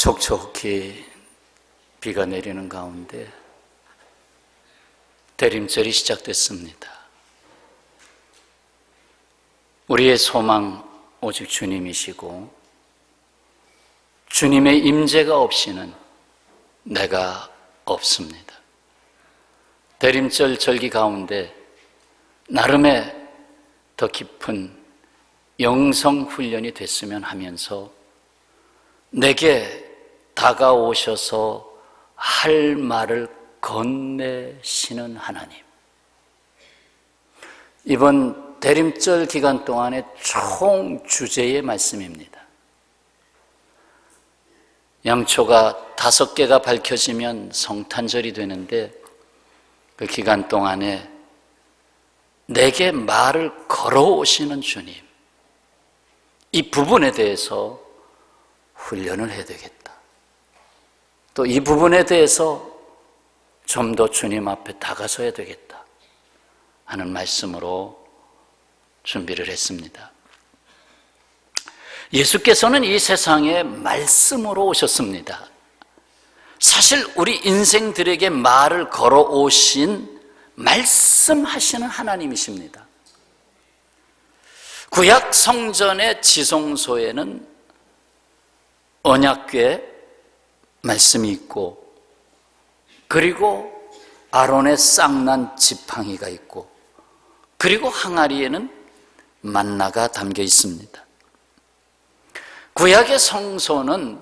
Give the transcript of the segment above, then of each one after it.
촉촉히 비가 내리는 가운데 대림절이 시작됐습니다. 우리의 소망 오직 주님이시고 주님의 임재가 없이는 내가 없습니다. 대림절 절기 가운데 나름의 더 깊은 영성 훈련이 됐으면 하면서 내게 다가오셔서 할 말을 건네시는 하나님, 이번 대림절 기간 동안의 총 주제의 말씀입니다. 양초가 5개가 밝혀지면 성탄절이 되는데 그 기간 동안에 내게 말을 걸어오시는 주님, 이 부분에 대해서 훈련을 해야 되겠다. 또 이 부분에 대해서 좀 더 주님 앞에 다가서야 되겠다 하는 말씀으로 준비를 했습니다. 예수께서는 이 세상에 말씀으로 오셨습니다. 사실 우리 인생들에게 말을 걸어오신 말씀하시는 하나님이십니다. 구약 성전의 지성소에는 언약궤 말씀이 있고, 그리고 아론의 쌍난 지팡이가 있고, 그리고 항아리에는 만나가 담겨 있습니다. 구약의 성소는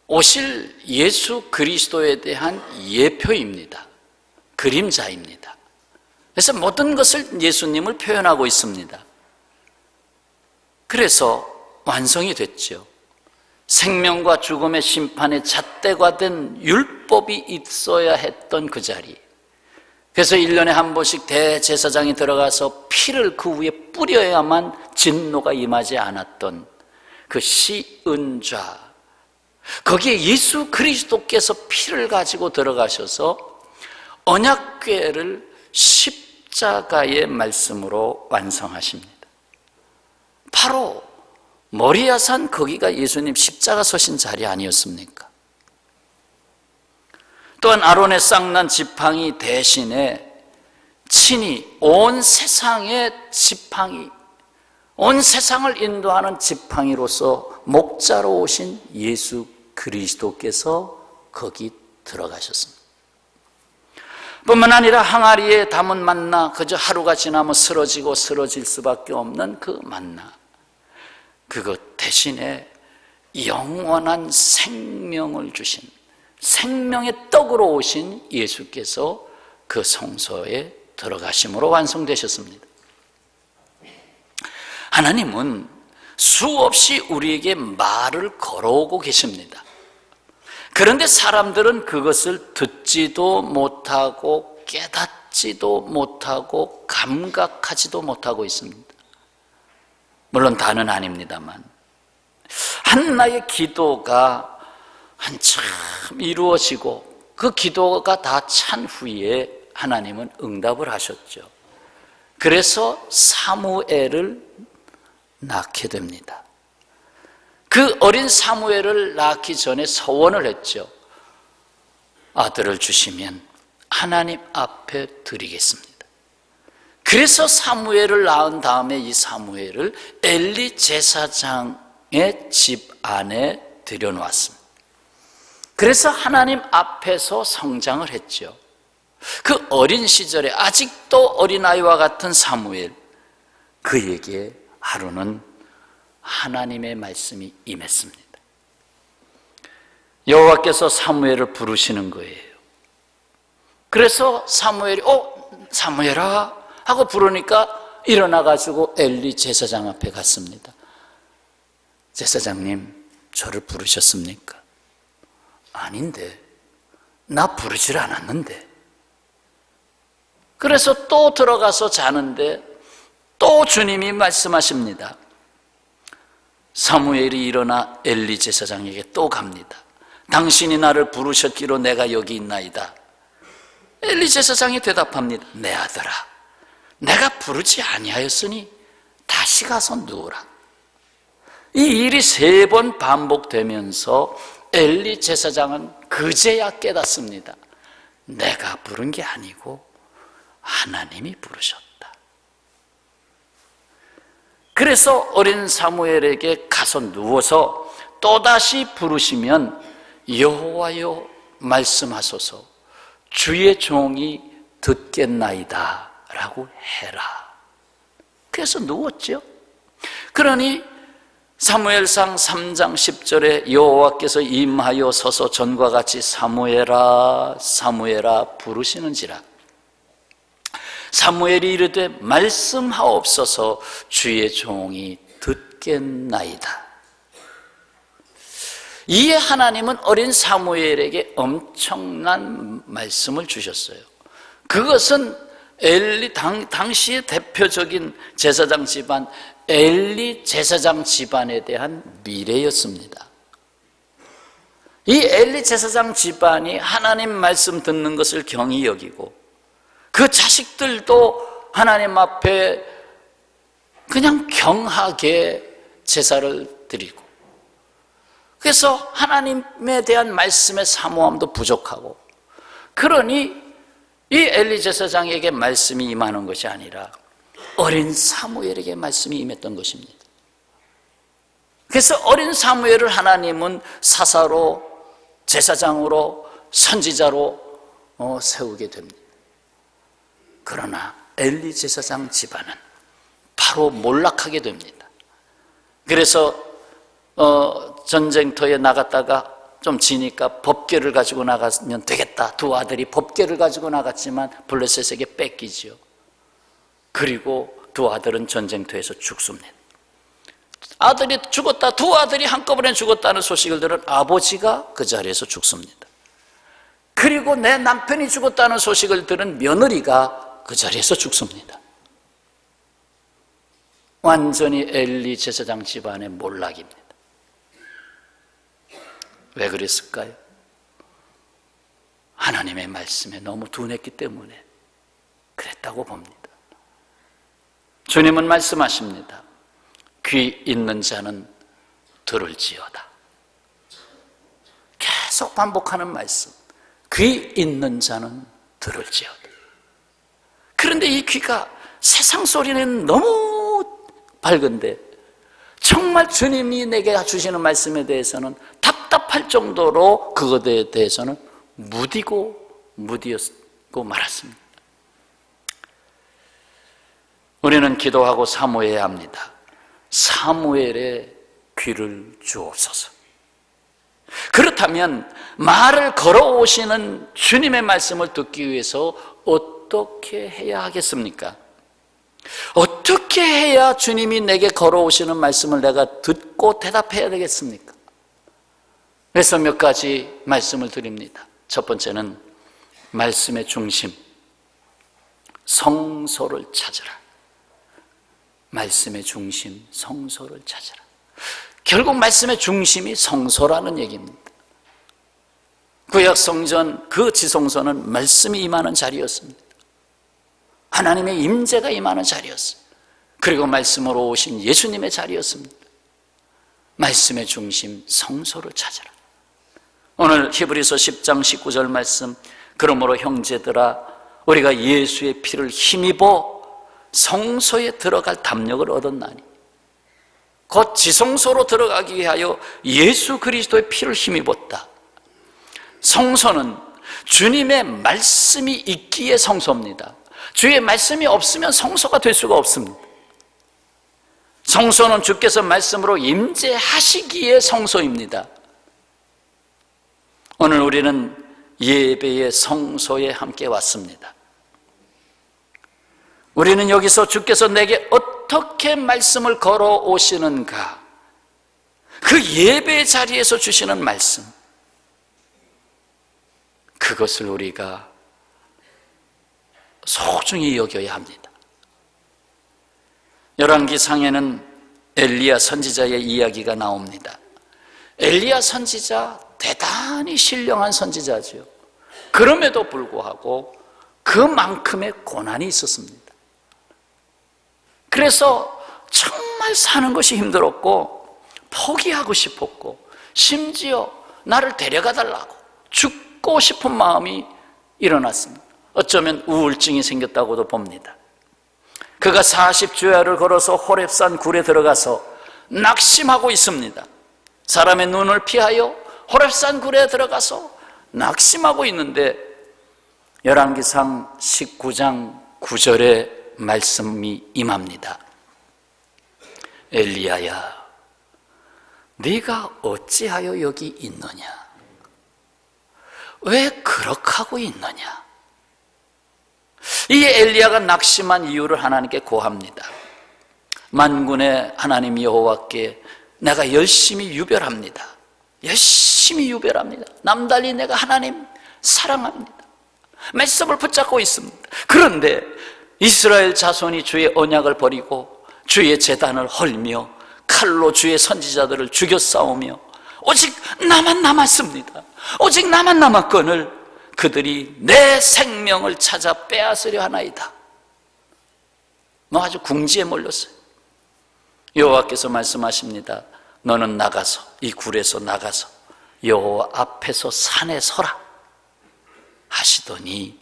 오실 예수 그리스도에 대한 예표입니다. 그림자입니다. 그래서 모든 것을 예수님을 표현하고 있습니다. 그래서 완성이 됐죠. 생명과 죽음의 심판의 잣대가 된 율법이 있어야 했던 그 자리, 그래서 1년에 한 번씩 대제사장이 들어가서 피를 그 위에 뿌려야만 진노가 임하지 않았던 그 시은좌, 거기에 예수 그리스도께서 피를 가지고 들어가셔서 언약궤를 십자가의 말씀으로 완성하십니다. 바로 모리아산, 거기가 예수님 십자가 서신 자리 아니었습니까? 또한 아론의 쌍난 지팡이 대신에 친히 온 세상의 지팡이, 온 세상을 인도하는 지팡이로서 목자로 오신 예수 그리스도께서 거기 들어가셨습니다. 뿐만 아니라 항아리에 담은 만나, 그저 하루가 지나면 쓰러지고 쓰러질 수밖에 없는 그 만나, 그것 대신에 영원한 생명을 주신, 생명의 떡으로 오신 예수께서 그 성소에 들어가심으로 완성되셨습니다. 하나님은 수없이 우리에게 말을 걸어오고 계십니다. 그런데 사람들은 그것을 듣지도 못하고 깨닫지도 못하고 감각하지도 못하고 있습니다. 물론 다는 아닙니다만, 한나의 기도가 한참 이루어지고 그 기도가 다 찬 후에 하나님은 응답을 하셨죠. 그래서 사무엘을 낳게 됩니다. 그 어린 사무엘을 낳기 전에 서원을 했죠. 아들을 주시면 하나님 앞에 드리겠습니다. 그래서 사무엘을 낳은 다음에 이 사무엘을 엘리 제사장의 집 안에 들여놓았습니다. 그래서 하나님 앞에서 성장을 했죠. 그 어린 시절에 아직도 어린아이와 같은 사무엘, 그에게 하루는 하나님의 말씀이 임했습니다. 여호와께서 사무엘을 부르시는 거예요. 그래서 사무엘이 사무엘아 하고 부르니까 일어나가지고 엘리 제사장 앞에 갔습니다. 제사장님, 저를 부르셨습니까? 아닌데, 나 부르질 않았는데. 그래서 또 들어가서 자는데 또 주님이 말씀하십니다. 사무엘이 일어나 엘리 제사장에게 또 갑니다. 당신이 나를 부르셨기로 내가 여기 있나이다. 엘리 제사장이 대답합니다. 내 아들아, 내가 부르지 아니하였으니 다시 가서 누우라. 이 일이 3번 반복되면서 엘리 제사장은 그제야 깨닫습니다. 내가 부른 게 아니고 하나님이 부르셨다. 그래서 어린 사무엘에게 가서 누워서 또다시 부르시면 여호와여 말씀하소서 주의 종이 듣겠나이다 라고 해라. 그래서 누웠죠. 그러니 사무엘상 3장 10절에 여호와께서 임하여 서서 전과 같이 사무엘아 사무엘아 부르시는지라. 사무엘이 이르되 말씀하옵소서 주의 종이 듣겠나이다. 이에 하나님은 어린 사무엘에게 엄청난 말씀을 주셨어요. 그것은 엘리 당시의 대표적인 제사장 집안 엘리 제사장 집안에 대한 미래였습니다. 이 엘리 제사장 집안이 하나님 말씀 듣는 것을 경히 여기고 그 자식들도 하나님 앞에 그냥 경하게 제사를 드리고, 그래서 하나님에 대한 말씀의 사모함도 부족하고, 그러니 이 엘리 제사장에게 말씀이 임하는 것이 아니라 어린 사무엘에게 말씀이 임했던 것입니다. 그래서 어린 사무엘을 하나님은 사사로, 제사장으로, 선지자로 세우게 됩니다. 그러나 엘리 제사장 집안은 바로 몰락하게 됩니다. 그래서 전쟁터에 나갔다가 좀 지니까 법궤를 가지고 나가면 되겠다. 두 아들이 법궤를 가지고 나갔지만 블레셋에게 뺏기죠. 그리고 두 아들은 전쟁터에서 죽습니다. 아들이 죽었다, 두 아들이 한꺼번에 죽었다는 소식을 들은 아버지가 그 자리에서 죽습니다. 그리고 내 남편이 죽었다는 소식을 들은 며느리가 그 자리에서 죽습니다. 완전히 엘리 제사장 집안의 몰락입니다. 왜 그랬을까요? 하나님의 말씀에 너무 둔했기 때문에 그랬다고 봅니다. 주님은 말씀하십니다. 귀 있는 자는 들을지어다. 계속 반복하는 말씀. 귀 있는 자는 들을지어다. 그런데 이 귀가 세상 소리는 너무 밝은데 정말 주님이 내게 주시는 말씀에 대해서는 답답할 정도로 그것에 대해서는 무디었고 말았습니다. 우리는 기도하고 사모해야 합니다. 사무엘의 귀를 주옵소서. 그렇다면 말을 걸어오시는 주님의 말씀을 듣기 위해서 어떻게 해야 하겠습니까? 어떻게 해야 주님이 내게 걸어오시는 말씀을 내가 듣고 대답해야 되겠습니까? 그래서 몇 가지 말씀을 드립니다. 첫 번째는 말씀의 중심, 성소를 찾으라. 말씀의 중심, 성소를 찾으라. 결국 말씀의 중심이 성소라는 얘기입니다. 구약 성전 그 지성소는 말씀이 임하는 자리였습니다. 하나님의 임재가 임하는 자리였어요. 그리고 말씀으로 오신 예수님의 자리였습니다. 말씀의 중심, 성소를 찾으라. 오늘 히브리서 10장 19절 말씀, 그러므로 형제들아 우리가 예수의 피를 힘입어 성소에 들어갈 담력을 얻었나니, 곧 지성소로 들어가기 위하여 예수 그리스도의 피를 힘입었다. 성소는 주님의 말씀이 있기에 성소입니다. 주의 말씀이 없으면 성소가 될 수가 없습니다. 성소는 주께서 말씀으로 임재하시기에 성소입니다. 오늘 우리는 예배의 성소에 함께 왔습니다. 우리는 여기서 주께서 내게 어떻게 말씀을 걸어오시는가, 그 예배 자리에서 주시는 말씀, 그것을 우리가 소중히 여겨야 합니다. 열왕기상에는 엘리야 선지자의 이야기가 나옵니다. 엘리야 선지자 대단히 신령한 선지자죠. 그럼에도 불구하고 그만큼의 고난이 있었습니다. 그래서 정말 사는 것이 힘들었고 포기하고 싶었고 심지어 나를 데려가 달라고 죽고 싶은 마음이 일어났습니다. 어쩌면 우울증이 생겼다고도 봅니다. 그가 40주야를 걸어서 호렙산 굴에 들어가서 낙심하고 있습니다. 사람의 눈을 피하여 호렙산 굴에 들어가서 낙심하고 있는데 열왕기상 19장 9절에 말씀이 임합니다. 엘리야야, 네가 어찌하여 여기 있느냐? 왜 그렇게 하고 있느냐? 이 엘리야가 낙심한 이유를 하나님께 고합니다. 만군의 하나님 여호와께 내가 열심히 유별합니다. 열심히 유별합니다. 남달리 내가 하나님 사랑합니다. 말씀을 붙잡고 있습니다. 그런데 이스라엘 자손이 주의 언약을 버리고 주의 제단을 헐며 칼로 주의 선지자들을 죽여 싸우며 오직 나만 남았습니다. 오직 나만 남았거늘 그들이 내 생명을 찾아 빼앗으려 하나이다. 아주 궁지에 몰렸어요. 여호와께서 말씀하십니다. 너는 나가서 이 굴에서 나가서 여호와 앞에서 산에 서라 하시더니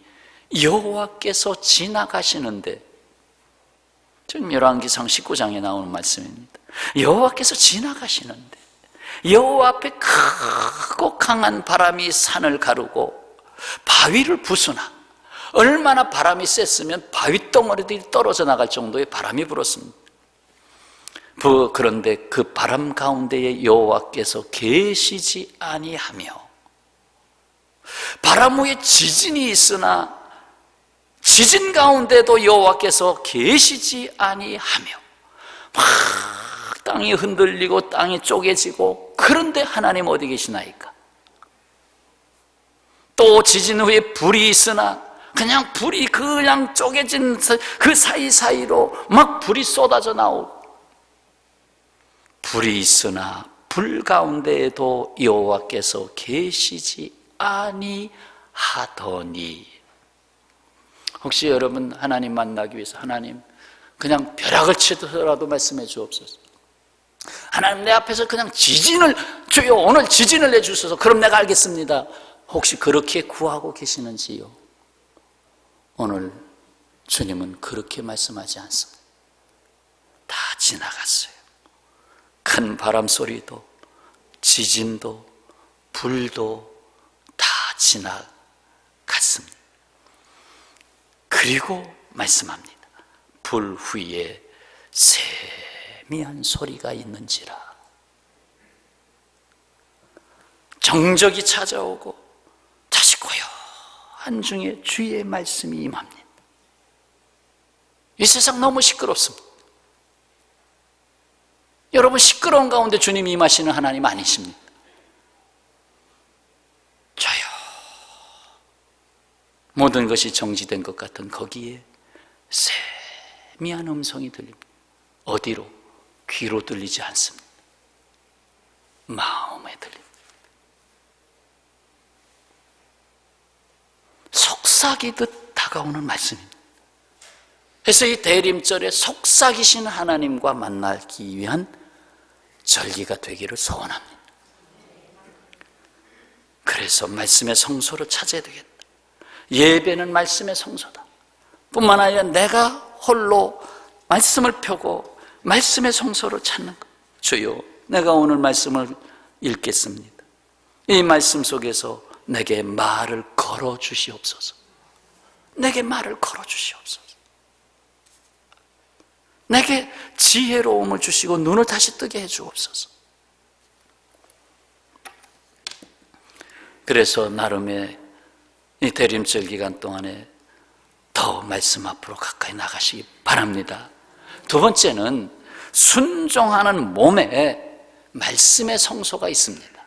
여호와께서 지나가시는데, 지금 열왕기상 19장에 나오는 말씀입니다. 여호와께서 지나가시는데 여호와 앞에 크고 강한 바람이 산을 가르고 바위를 부수나, 얼마나 바람이 셌으면 바위 덩어리들이 떨어져 나갈 정도의 바람이 불었습니다. 그런데 그 바람 가운데에 여호와께서 계시지 아니하며, 바람 후에 지진이 있으나 지진 가운데도 여호와께서 계시지 아니하며 막 땅이 흔들리고 땅이 쪼개지고, 그런데 하나님 어디 계시나이까? 또 지진 후에 불이 있으나 그냥 불이 그냥 쪼개진 그 사이사이로 막 불이 쏟아져 나오고, 불이 있으나 불 가운데에도 여호와께서 계시지 아니하더니. 혹시 여러분 하나님 만나기 위해서 하나님 그냥 벼락을 치더라도 말씀해 주옵소서. 하나님 내 앞에서 그냥 지진을, 주여 오늘 지진을 내주셔서 그럼 내가 알겠습니다. 혹시 그렇게 구하고 계시는지요? 오늘 주님은 그렇게 말씀하지 않습니다. 다 지나갔어요. 큰 바람 소리도 지진도 불도 다 지나갔습니다. 그리고 말씀합니다. 불 위에 세미한 소리가 있는지라. 정적이 찾아오고 다시 고요한 중에 주의 말씀이 임합니다. 이 세상 너무 시끄럽습니다. 여러분, 시끄러운 가운데 주님이 임하시는 하나님 아니십니까? 조용, 모든 것이 정지된 것 같은 거기에 세미한 음성이 들립니다. 어디로? 귀로 들리지 않습니다. 마음에 들립니다. 속삭이듯 다가오는 말씀입니다. 그래서 이 대림절에 속삭이신 하나님과 만나기 위한 절기가 되기를 소원합니다. 그래서 말씀의 성소를 찾아야 되겠다. 예배는 말씀의 성소다. 뿐만 아니라 내가 홀로 말씀을 펴고 말씀의 성소를 찾는 것. 주여, 내가 오늘 말씀을 읽겠습니다. 이 말씀 속에서 내게 말을 걸어 주시옵소서. 내게 말을 걸어 주시옵소서. 내게 지혜로움을 주시고 눈을 다시 뜨게 해 주옵소서. 그래서 나름의 이 대림절 기간 동안에 더 말씀 앞으로 가까이 나가시기 바랍니다. 두 번째는 순종하는 몸에 말씀의 성소가 있습니다.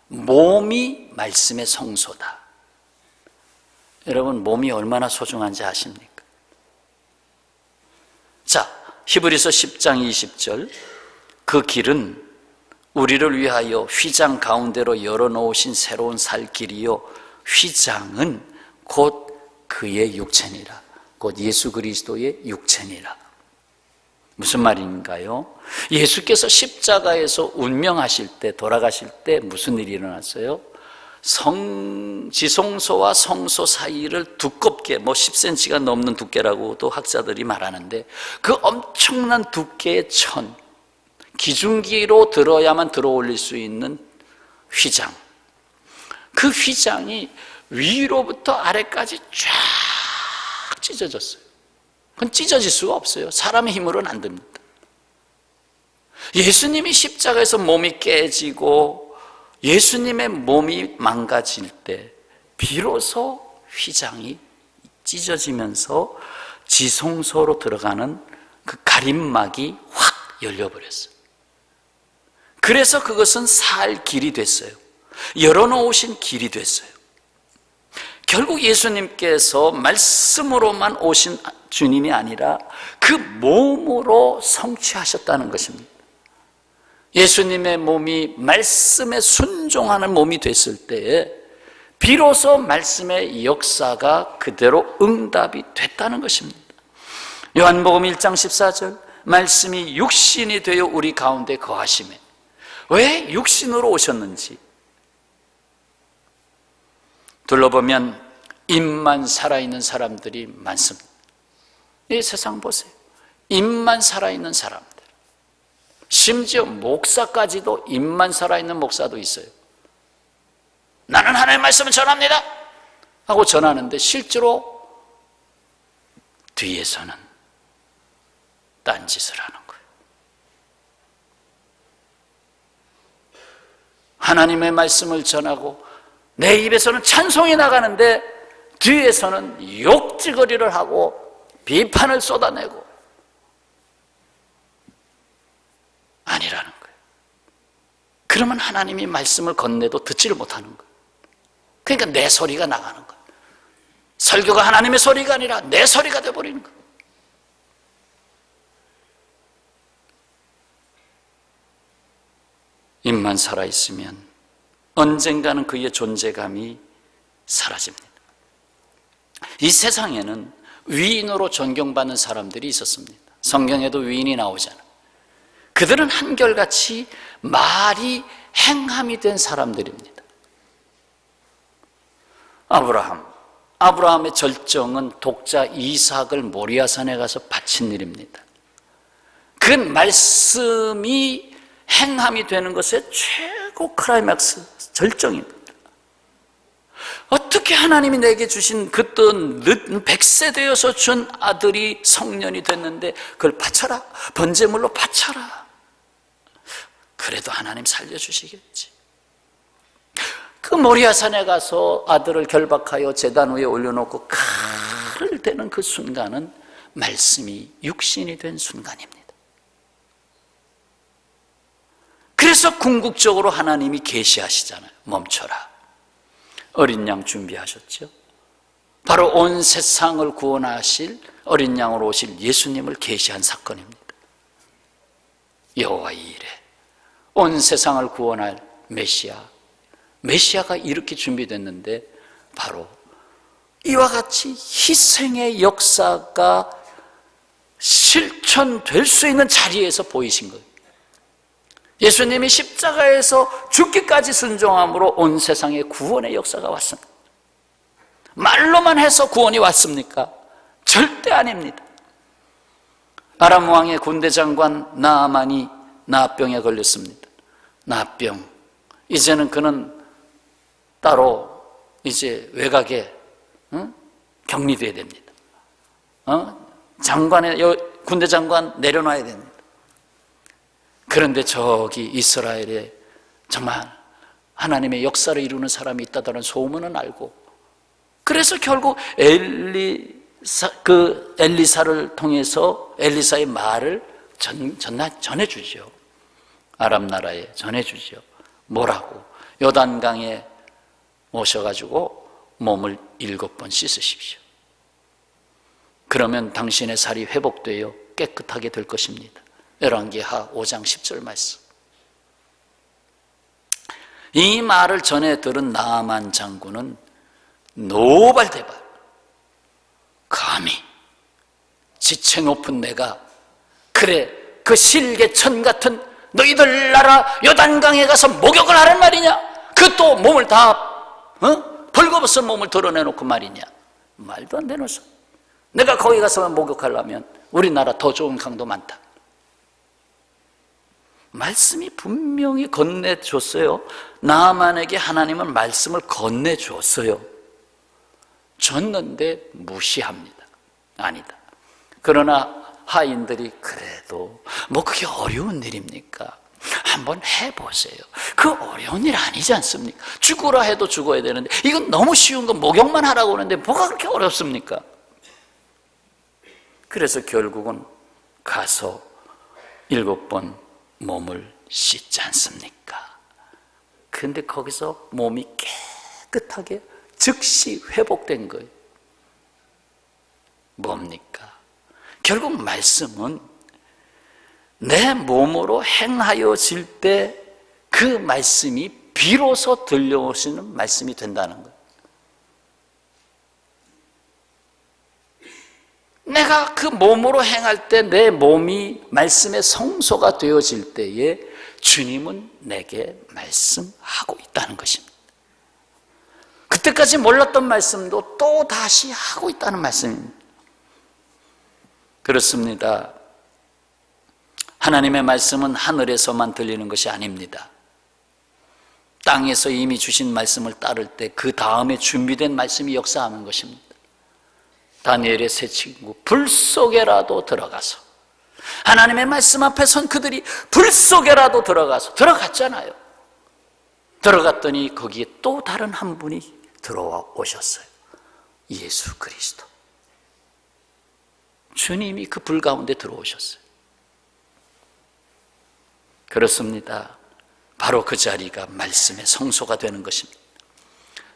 몸이 말씀의 성소다. 여러분, 몸이 얼마나 소중한지 아십니까? 자, 히브리서 10장 20절, 그 길은 우리를 위하여 휘장 가운데로 열어놓으신 새로운 살 길이요, 휘장은 곧 그의 육체니라. 곧 예수 그리스도의 육체니라. 무슨 말인가요? 예수께서 십자가에서 운명하실 때, 돌아가실 때 무슨 일이 일어났어요? 지성소와 성소 사이를 두껍게, 10cm가 넘는 두께라고도 학자들이 말하는데, 그 엄청난 두께의 기중기로 들어야만 들어 올릴 수 있는 휘장, 그 휘장이 위로부터 아래까지 쫙 찢어졌어요. 그건 찢어질 수가 없어요. 사람의 힘으로는 안 됩니다. 예수님이 십자가에서 몸이 깨지고 예수님의 몸이 망가질 때 비로소 휘장이 찢어지면서 지성소로 들어가는 그 가림막이 확 열려버렸어요. 그래서 그것은 살 길이 됐어요. 열어놓으신 길이 됐어요. 결국 예수님께서 말씀으로만 오신 주님이 아니라 그 몸으로 성취하셨다는 것입니다. 예수님의 몸이 말씀에 순종하는 몸이 됐을 때에 비로소 말씀의 역사가 그대로 응답이 됐다는 것입니다. 요한복음 1장 14절, 말씀이 육신이 되어 우리 가운데 거하시매. 왜 육신으로 오셨는지 둘러보면 입만 살아있는 사람들이 많습니다. 이 세상 보세요. 입만 살아있는 사람들, 심지어 목사까지도 입만 살아있는 목사도 있어요. 나는 하나님의 말씀을 전합니다 하고 전하는데 실제로 뒤에서는 딴짓을 하는 거예요. 하나님의 말씀을 전하고 내 입에서는 찬송이 나가는데 뒤에서는 욕지거리를 하고 비판을 쏟아내고 아니라는 거예요. 그러면 하나님이 말씀을 건네도 듣지를 못하는 거예요. 그러니까 내 소리가 나가는 거예요. 설교가 하나님의 소리가 아니라 내 소리가 되어버리는 거예요. 입만 살아있으면 언젠가는 그의 존재감이 사라집니다. 이 세상에는 위인으로 존경받는 사람들이 있었습니다. 성경에도 위인이 나오잖아요. 그들은 한결같이 말이 행함이 된 사람들입니다. 아브라함의 절정은 독자 이삭을 모리아산에 가서 바친 일입니다. 그 말씀이 행함이 되는 것의 최고 클라이맥스, 절정입니다. 어떻게 하나님이 내게 주신 그때 100세 되어서 준 아들이 성년이 됐는데 그걸 바쳐라, 번제물로 바쳐라. 그래도 하나님 살려주시겠지. 그 모리아산에 가서 아들을 결박하여 제단 위에 올려놓고 칼을 대는 그 순간은 말씀이 육신이 된 순간입니다. 그래서 궁극적으로 하나님이 계시하시잖아요. 멈춰라. 어린 양 준비하셨죠? 바로 온 세상을 구원하실 어린 양으로 오실 예수님을 계시한 사건입니다. 여호와의 일에 온 세상을 구원할 메시아가 이렇게 준비됐는데 바로 이와 같이 희생의 역사가 실천될 수 있는 자리에서 보이신 거예요. 예수님이 십자가에서 죽기까지 순종함으로 온 세상에 구원의 역사가 왔습니다. 말로만 해서 구원이 왔습니까? 절대 아닙니다. 아람 왕의 군대 장관 나아만이 나병에 걸렸습니다. 나병. 이제는 그는 따로 이제 외곽에 격리돼야 됩니다. 군대 장관 내려놔야 됩니다. 그런데 저기 이스라엘에 정말 하나님의 역사를 이루는 사람이 있다는 소문은 알고, 그래서 결국 엘리사를 통해서 엘리사의 말을 전해주죠. 아람 나라에 전해주죠. 뭐라고? 요단강에 모셔가지고 몸을 7번 씻으십시오. 그러면 당신의 살이 회복되어 깨끗하게 될 것입니다. 열왕기하 5장 10절 말씀. 이 말을 전해 들은 나아만 장군은 노발대발, 감히 지체 높은 내가 그 그래, 그 실개천 같은 너희들 나라 요단강에 가서 목욕을 하란 말이냐? 그 또 몸을 다 벌거벗은 몸을 드러내놓고 말이냐? 말도 안 되는 소리. 내가 거기 가서 목욕하려면 우리나라 더 좋은 강도 많다. 말씀이 분명히 건네줬어요. 나아만에게 하나님은 말씀을 건네줬어요. 줬는데 무시합니다. 아니다. 그러나 하인들이 그래도 뭐 그게 어려운 일입니까? 한번 해보세요. 그 어려운 일 아니지 않습니까? 죽으라 해도 죽어야 되는데 이건 너무 쉬운 거 목욕만 하라고 하는데 뭐가 그렇게 어렵습니까? 그래서 결국은 가서 7번 몸을 씻지 않습니까? 그런데 거기서 몸이 깨끗하게 즉시 회복된 거예요. 뭡니까? 결국 말씀은 내 몸으로 행하여질 때 그 말씀이 비로소 들려오시는 말씀이 된다는 거예요. 내가 그 몸으로 행할 때 내 몸이 말씀의 성소가 되어질 때에 주님은 내게 말씀하고 있다는 것입니다. 그때까지 몰랐던 말씀도 또 다시 하고 있다는 말씀입니다. 그렇습니다. 하나님의 말씀은 하늘에서만 들리는 것이 아닙니다. 땅에서 이미 주신 말씀을 따를 때 그 다음에 준비된 말씀이 역사하는 것입니다. 다니엘의 세 친구 불 속에라도 들어가서 하나님의 말씀 앞에 선 그들이 불 속에라도 들어갔잖아요. 들어갔더니 거기에 또 다른 한 분이 들어와 오셨어요. 예수 그리스도. 주님이 그 불 가운데 들어오셨어요. 그렇습니다. 바로 그 자리가 말씀의 성소가 되는 것입니다.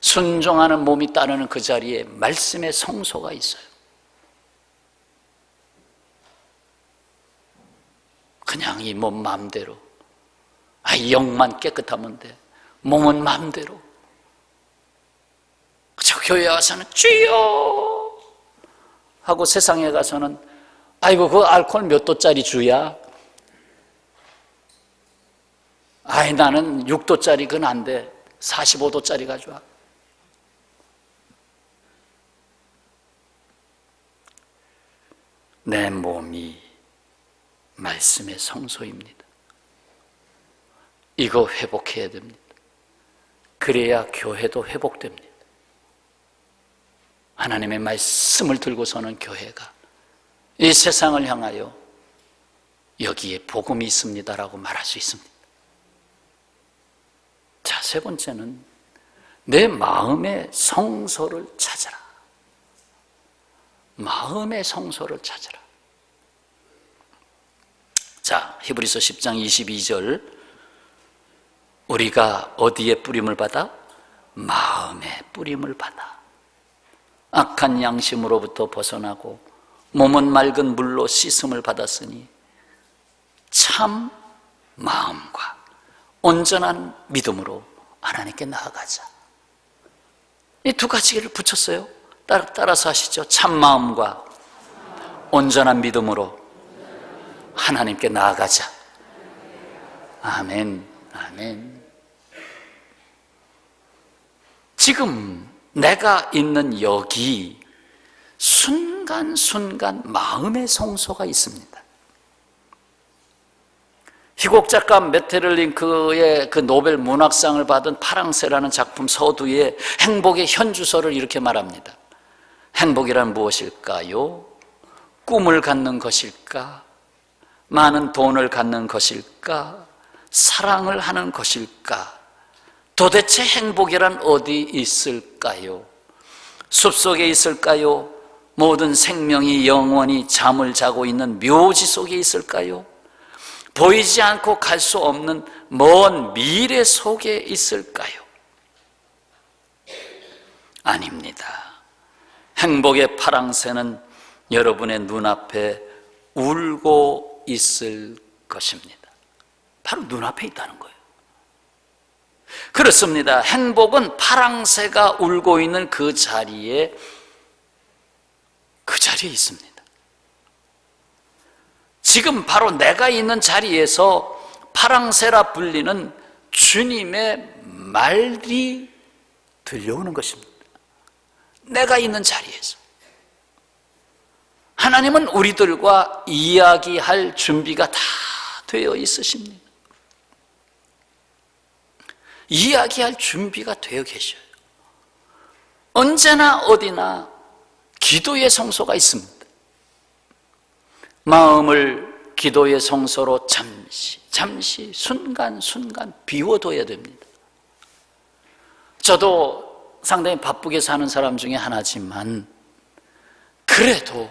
순종하는 몸이 따르는 그 자리에 말씀의 성소가 있어요. 그냥 이 몸 마음대로, 영만 깨끗하면 돼. 몸은 마음대로. 그저 교회 와서는 주여 하고 세상에 가서는 아이고 그 알코올 몇 도짜리 주야? 나는 6도짜리 그건 안 돼. 45도짜리 가져와. 내 몸이 말씀의 성소입니다. 이거 회복해야 됩니다. 그래야 교회도 회복됩니다. 하나님의 말씀을 들고 서는 교회가 이 세상을 향하여 여기에 복음이 있습니다라고 말할 수 있습니다. 자, 세 번째는 내 마음의 성소를 찾아라. 마음의 성소를 찾아라. 자, 히브리서 10장 22절 우리가 어디에 뿌림을 받아? 마음에 뿌림을 받아. 악한 양심으로부터 벗어나고 몸은 맑은 물로 씻음을 받았으니 참 마음과 온전한 믿음으로 하나님께 나아가자. 이 두 가지를 붙였어요. 따라서 하시죠. 참 마음과 온전한 믿음으로 하나님께 나아가자. 아멘, 아멘. 지금 내가 있는 여기 순간순간 마음의 성소가 있습니다. 희곡 작가 메테를링크의 그 노벨 문학상을 받은 파랑새라는 작품 서두에 행복의 현주소를 이렇게 말합니다. 행복이란 무엇일까요? 꿈을 갖는 것일까? 많은 돈을 갖는 것일까? 사랑을 하는 것일까? 도대체 행복이란 어디 있을까요? 숲속에 있을까요? 모든 생명이 영원히 잠을 자고 있는 묘지 속에 있을까요? 보이지 않고 갈 수 없는 먼 미래 속에 있을까요? 아닙니다. 행복의 파랑새는 여러분의 눈앞에 울고 있을 것입니다. 바로 눈앞에 있다는 거예요. 그렇습니다. 행복은 파랑새가 울고 있는 그 자리에 있습니다. 지금 바로 내가 있는 자리에서 파랑새라 불리는 주님의 말이 들려오는 것입니다. 내가 있는 자리에서 하나님은 우리들과 이야기할 준비가 다 되어 있으십니다. 이야기할 준비가 되어 계셔요. 언제나 어디나 기도의 성소가 있습니다. 마음을 기도의 성소로 잠시 순간순간 비워둬야 됩니다. 저도 상당히 바쁘게 사는 사람 중에 하나지만 그래도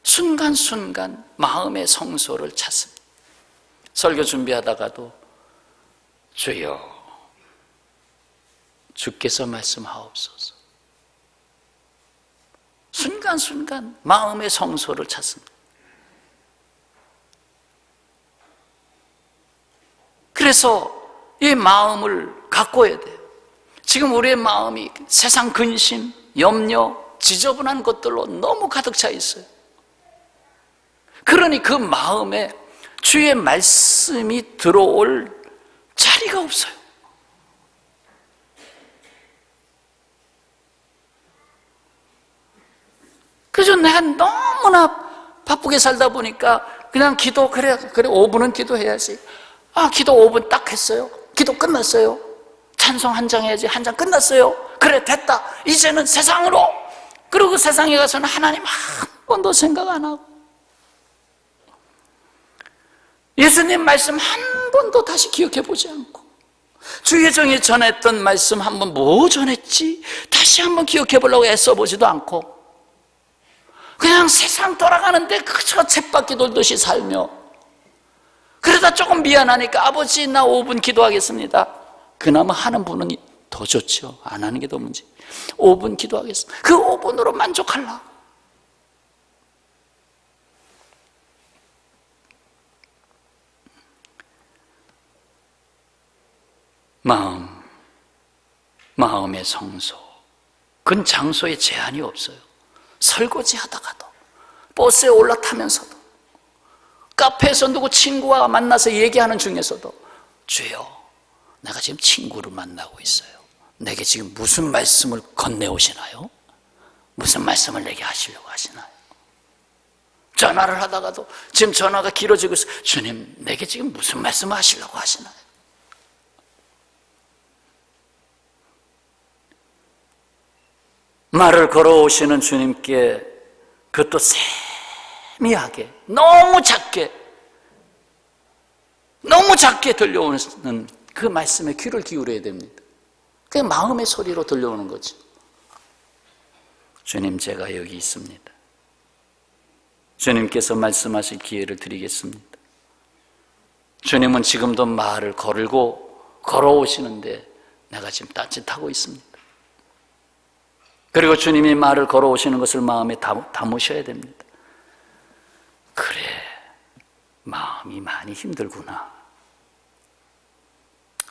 순간순간 마음의 성소를 찾습니다. 설교 준비하다가도 주여 주께서 말씀하옵소서. 순간순간 마음의 성소를 찾습니다. 그래서 이 마음을 가꿔야 돼요. 지금 우리의 마음이 세상 근심, 염려, 지저분한 것들로 너무 가득 차 있어요. 그러니 그 마음에 주의 말씀이 들어올 자리가 없어요. 그래서 내가 너무나 바쁘게 살다 보니까 그냥 기도, 그래 5분은 기도해야지. 기도 5분 딱 했어요. 기도 끝났어요. 찬송 한 장 해야지. 한 장 끝났어요. 그래 됐다. 이제는 세상으로. 그리고 세상에 가서는 하나님 한 번도 생각 안 하고 예수님 말씀 한 번도 다시 기억해 보지 않고 주의 종이 전했던 말씀 한 번 뭐 전했지? 다시 한 번 기억해 보려고 애써 보지도 않고 그냥 세상 돌아가는데 그저 쳇바퀴 돌듯이 살며 그러다 조금 미안하니까 아버지 나 5분 기도하겠습니다. 그나마 하는 분은 더 좋죠. 안 하는 게 더 문제. 5분 기도하겠습니다. 그 5분으로 만족하려고. 마음의 성소. 그건 장소에 제한이 없어요. 설거지 하다가도, 버스에 올라타면서도, 카페에서 누구 친구와 만나서 얘기하는 중에서도 주여, 내가 지금 친구를 만나고 있어요. 내게 지금 무슨 말씀을 건네오시나요? 무슨 말씀을 내게 하시려고 하시나요? 전화를 하다가도 지금 전화가 길어지고 있어요. 주님, 내게 지금 무슨 말씀을 하시려고 하시나요? 말을 걸어오시는 주님께 그것도 세미하게 너무 작게 들려오는 그 말씀에 귀를 기울여야 됩니다. 그게 마음의 소리로 들려오는 거죠. 주님, 제가 여기 있습니다. 주님께서 말씀하실 기회를 드리겠습니다. 주님은 지금도 말을 걸어오시는데 내가 지금 딴짓하고 있습니다. 그리고 주님이 말을 걸어오시는 것을 마음에 담으셔야 됩니다. 그래, 마음이 많이 힘들구나.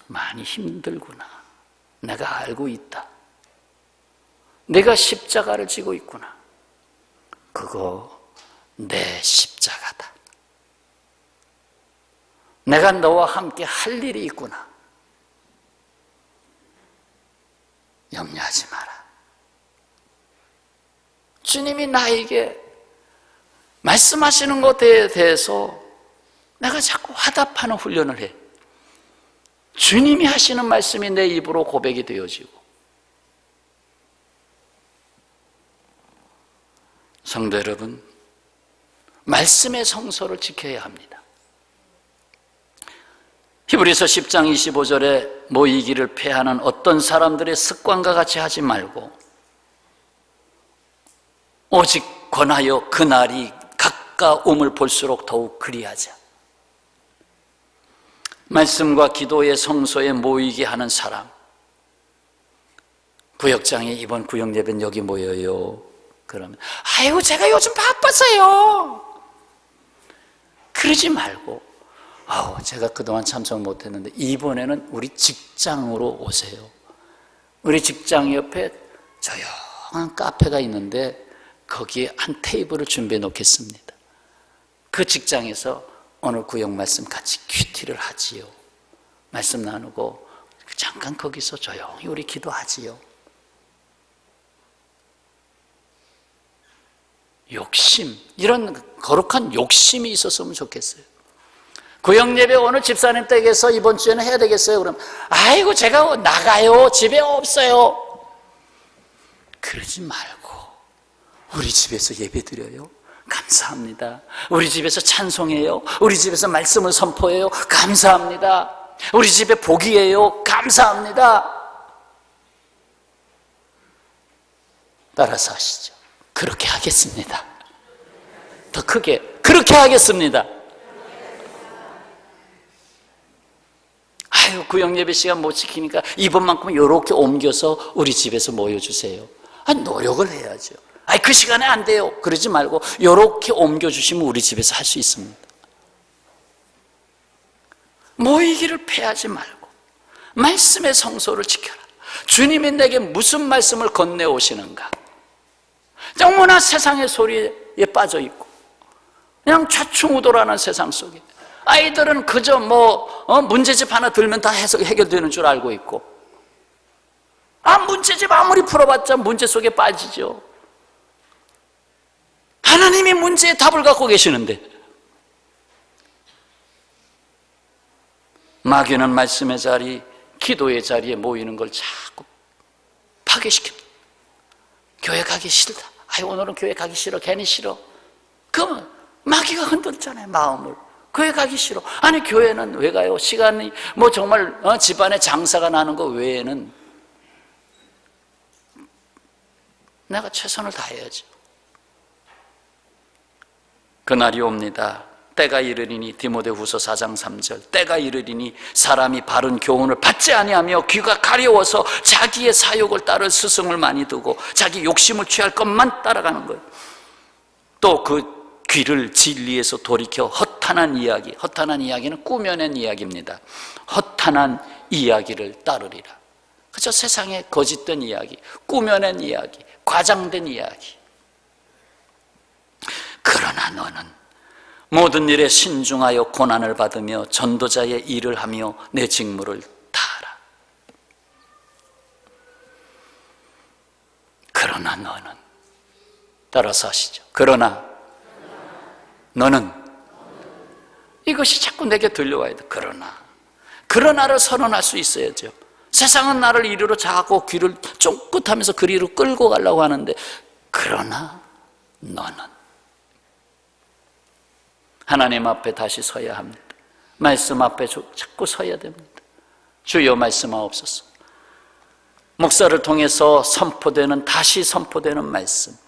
많이 힘들구나. 내가 알고 있다. 내가 십자가를 지고 있구나. 그거 내 십자가다. 내가 너와 함께 할 일이 있구나. 염려하지 마라. 주님이 나에게 말씀하시는 것에 대해서 내가 자꾸 화답하는 훈련을 해. 주님이 하시는 말씀이 내 입으로 고백이 되어지고, 성도 여러분, 말씀의 성소를 지켜야 합니다. 히브리서 10장 25절에 모이기를 패하는 어떤 사람들의 습관과 같이 하지 말고 오직 권하여 그날이 가까움을 볼수록 더욱 그리하자. 말씀과 기도의 성소에 모이게 하는 사람, 구역장에 이번 구역 예배는 여기 모여요. 그러면 아이고 제가 요즘 바빠서요. 그러지 말고 제가 그동안 참석 못했는데 이번에는 우리 직장으로 오세요. 우리 직장 옆에 조용한 카페가 있는데 거기에 한 테이블을 준비해 놓겠습니다. 그 직장에서 오늘 구역 말씀 같이 큐티를 하지요. 말씀 나누고 잠깐 거기서 조용히 우리 기도하지요. 욕심, 이런 거룩한 욕심이 있었으면 좋겠어요. 구역예배 오늘 집사님 댁에서 이번 주에는 해야 되겠어요. 그럼 아이고 제가 나가요, 집에 없어요. 그러지 말고 우리 집에서 예배 드려요, 감사합니다. 우리 집에서 찬송해요, 우리 집에서 말씀을 선포해요, 감사합니다. 우리 집에 복이에요, 감사합니다. 따라서 하시죠. 그렇게 하겠습니다. 더 크게 그렇게 하겠습니다. 아유, 구역예배 시간 못 지키니까 이번만큼은 이렇게 옮겨서 우리 집에서 모여주세요. 아니, 노력을 해야죠. 아니, 그 시간에 안 돼요. 그러지 말고 이렇게 옮겨주시면 우리 집에서 할 수 있습니다. 모이기를 패하지 말고 말씀의 성소를 지켜라. 주님이 내게 무슨 말씀을 건네오시는가. 너무나 세상의 소리에 빠져 있고 그냥 좌충우돌하는 세상 속에 아이들은 그저 문제집 하나 들면 다 해결되는 줄 알고 있고, 문제집 아무리 풀어봤자 문제 속에 빠지죠. 하나님이 문제의 답을 갖고 계시는데 마귀는 말씀의 자리, 기도의 자리에 모이는 걸 자꾸 파괴시킵니다. 교회 가기 싫다. 오늘은 교회 가기 싫어. 괜히 싫어. 그러면 마귀가 흔들잖아요, 마음을. 교회 가기 싫어. 아니, 교회는 왜 가요? 시간이 정말 집안에 장사가 나는 거 외에는 내가 최선을 다해야죠. 그날이 옵니다. 때가 이르리니, 디모데후서 4장 3절, 때가 이르리니 사람이 바른 교훈을 받지 아니하며 귀가 가려워서 자기의 사욕을 따를 스승을 많이 두고 자기 욕심을 취할 것만 따라가는 거예요. 또 그 귀를 진리에서 돌이켜 허탄한 이야기, 허탄한 이야기는 꾸며낸 이야기입니다. 허탄한 이야기를 따르리라. 그저 세상에 거짓된 이야기, 꾸며낸 이야기, 과장된 이야기. 그러나 너는 모든 일에 신중하여 고난을 받으며 전도자의 일을 하며 내 직무를 다하라. 그러나 너는, 따라서 하시죠. 그러나 너는, 이것이 자꾸 내게 들려와야 돼. 그러나를 선언할 수 있어야죠. 세상은 나를 이리로 자꾸 귀를 쫑긋하면서 그리로 끌고 가려고 하는데, 그러나 너는 하나님 앞에 다시 서야 합니다. 말씀 앞에 자꾸 서야 됩니다. 주여 말씀하옵소서. 목사를 통해서 다시 선포되는 말씀,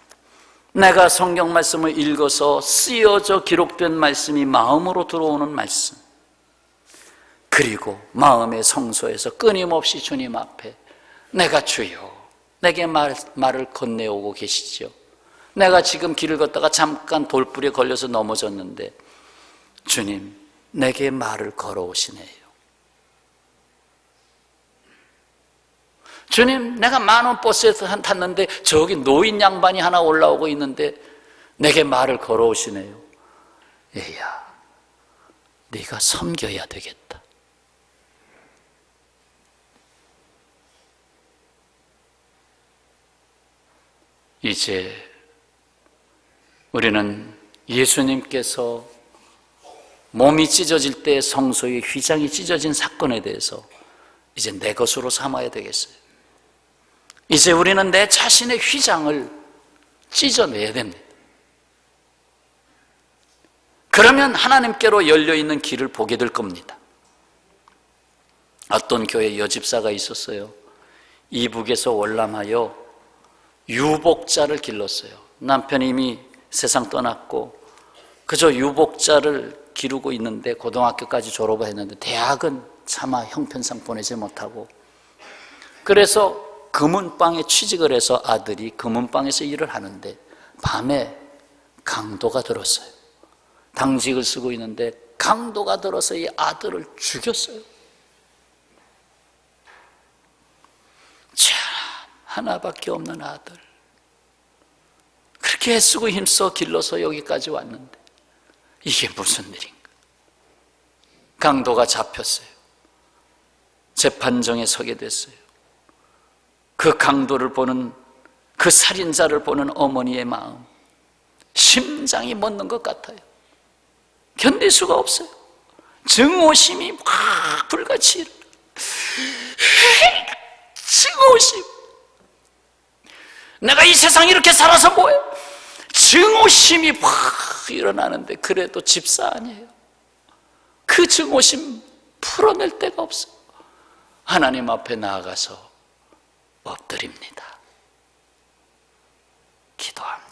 내가 성경 말씀을 읽어서 쓰여져 기록된 말씀이 마음으로 들어오는 말씀, 그리고 마음의 성소에서 끊임없이 주님 앞에 내가 주여, 내게 말을 건네오고 계시죠. 내가 지금 길을 걷다가 잠깐 돌불에 걸려서 넘어졌는데 주님, 내게 말을 걸어오시네요. 주님, 내가 만원 버스에 탔는데 저기 노인 양반이 하나 올라오고 있는데 내게 말을 걸어오시네요. 얘야, 네가 섬겨야 되겠다. 이제 우리는 예수님께서 몸이 찢어질 때 성소의 휘장이 찢어진 사건에 대해서 이제 내 것으로 삼아야 되겠어요. 이제 우리는 내 자신의 휘장을 찢어내야 됩니다. 그러면 하나님께로 열려있는 길을 보게 될 겁니다. 어떤 교회 여집사가 있었어요. 이북에서 월남하여 유복자를 길렀어요. 남편이 이미 세상 떠났고 그저 유복자를 기르고 있는데 고등학교까지 졸업을 했는데 대학은 차마 형편상 보내지 못하고, 그래서 금은방에 취직을 해서 아들이 금은방에서 일을 하는데 밤에 강도가 들었어요. 당직을 쓰고 있는데 강도가 들어서 이 아들을 죽였어요. 참, 하나밖에 없는 아들, 그렇게 애쓰고 힘써 길러서 여기까지 왔는데 이게 무슨 일인가? 강도가 잡혔어요. 재판정에 서게 됐어요. 그 강도를 보는, 그 살인자를 보는 어머니의 마음, 심장이 멎는 것 같아요. 견딜 수가 없어요. 증오심이 막 불같이 일어나. 증오심. 내가 이 세상에 이렇게 살아서 뭐해? 증오심이 막 일어나는데, 그래도 집사 아니에요. 그 증오심 풀어낼 데가 없어요. 하나님 앞에 나아가서 엎드립니다. 기도합니다.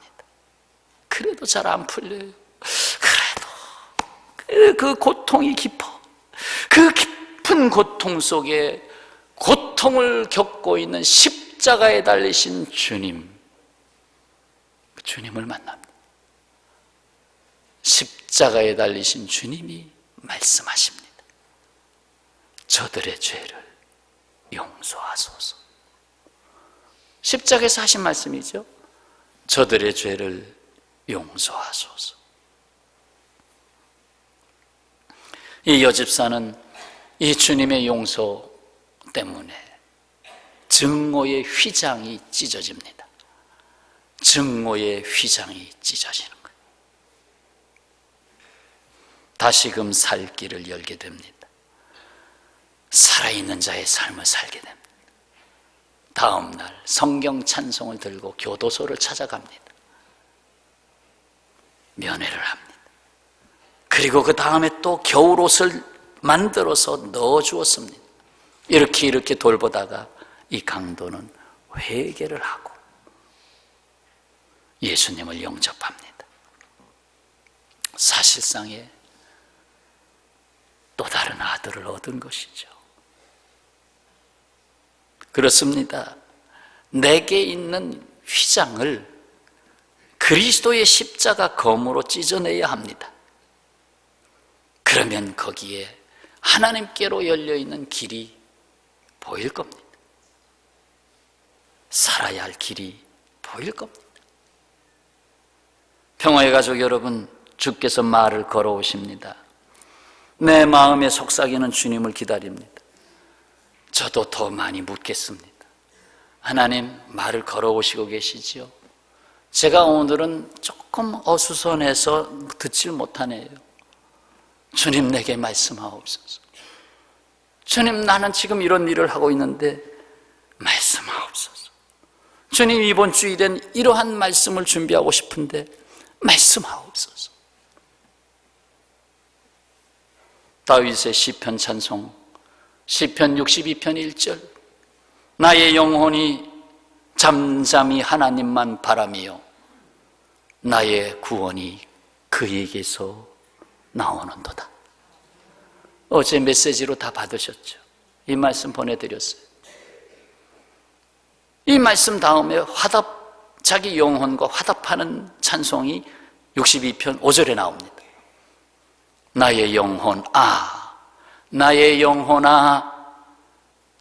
그래도 잘 안 풀려요. 그래도 그 고통이 깊어. 그 깊은 고통 속에 고통을 겪고 있는 십자가에 달리신 주님, 그 주님을 만납니다. 십자가에 달리신 주님이 말씀하십니다. 저들의 죄를 용서하소서. 십자가에서 하신 말씀이죠. 저들의 죄를 용서하소서. 이 여집사는 이 주님의 용서 때문에 증오의 휘장이 찢어집니다. 증오의 휘장이 찢어지는 거예요. 다시금 살 길을 열게 됩니다. 살아있는 자의 삶을 살게 됩니다. 다음 날 성경 찬송을 들고 교도소를 찾아갑니다. 면회를 합니다. 그리고 그 다음에 또 겨울옷을 만들어서 넣어주었습니다. 이렇게 돌보다가 이 강도는 회개를 하고 예수님을 영접합니다. 사실상의 또 다른 아들을 얻은 것이죠. 그렇습니다. 내게 있는 휘장을 그리스도의 십자가 검으로 찢어내야 합니다. 그러면 거기에 하나님께로 열려있는 길이 보일 겁니다. 살아야 할 길이 보일 겁니다. 평화의 가족 여러분, 주께서 말을 걸어오십니다. 내 마음의 속삭이는 주님을 기다립니다. 저도 더 많이 묻겠습니다. 하나님, 말을 걸어오시고 계시지요? 제가 오늘은 조금 어수선해서 듣질 못하네요. 주님, 내게 말씀하옵소서. 주님, 나는 지금 이런 일을 하고 있는데 말씀하옵소서. 주님, 이번 주일엔 이러한 말씀을 준비하고 싶은데 말씀하옵소서. 다윗의 시편 찬송, 시편 62편 1절. 나의 영혼이 잠잠히 하나님만 바라며 나의 구원이 그에게서 나오는도다. 어제 메시지로 다 받으셨죠? 이 말씀 보내드렸어요. 이 말씀 다음에 자기 영혼과 화답하는 찬송이 62편 5절에 나옵니다. 나의 영혼아, 나의 영혼아,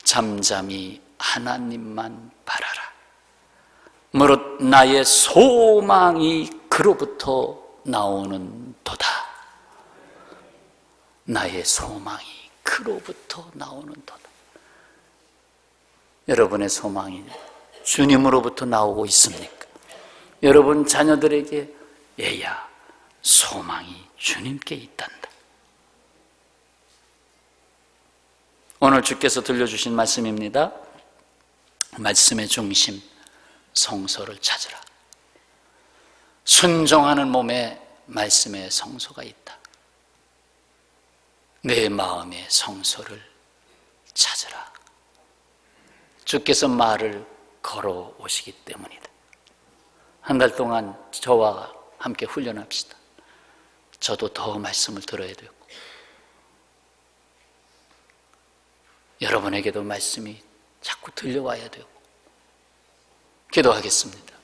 잠잠히 하나님만 바라라. 무릇 나의 소망이 그로부터 나오는 도다. 나의 소망이 그로부터 나오는 도다. 여러분의 소망이 주님으로부터 나오고 있습니까? 여러분 자녀들에게 얘야, 소망이 주님께 있단다. 오늘 주께서 들려주신 말씀입니다. 말씀의 중심, 성소를 찾으라. 순종하는 몸에 말씀의 성소가 있다. 내 마음의 성소를 찾으라. 주께서 말을 걸어오시기 때문이다. 한 달 동안 저와 함께 훈련합시다. 저도 더 말씀을 들어야 되고, 여러분에게도 말씀이 자꾸 들려와야 되고. 기도하겠습니다.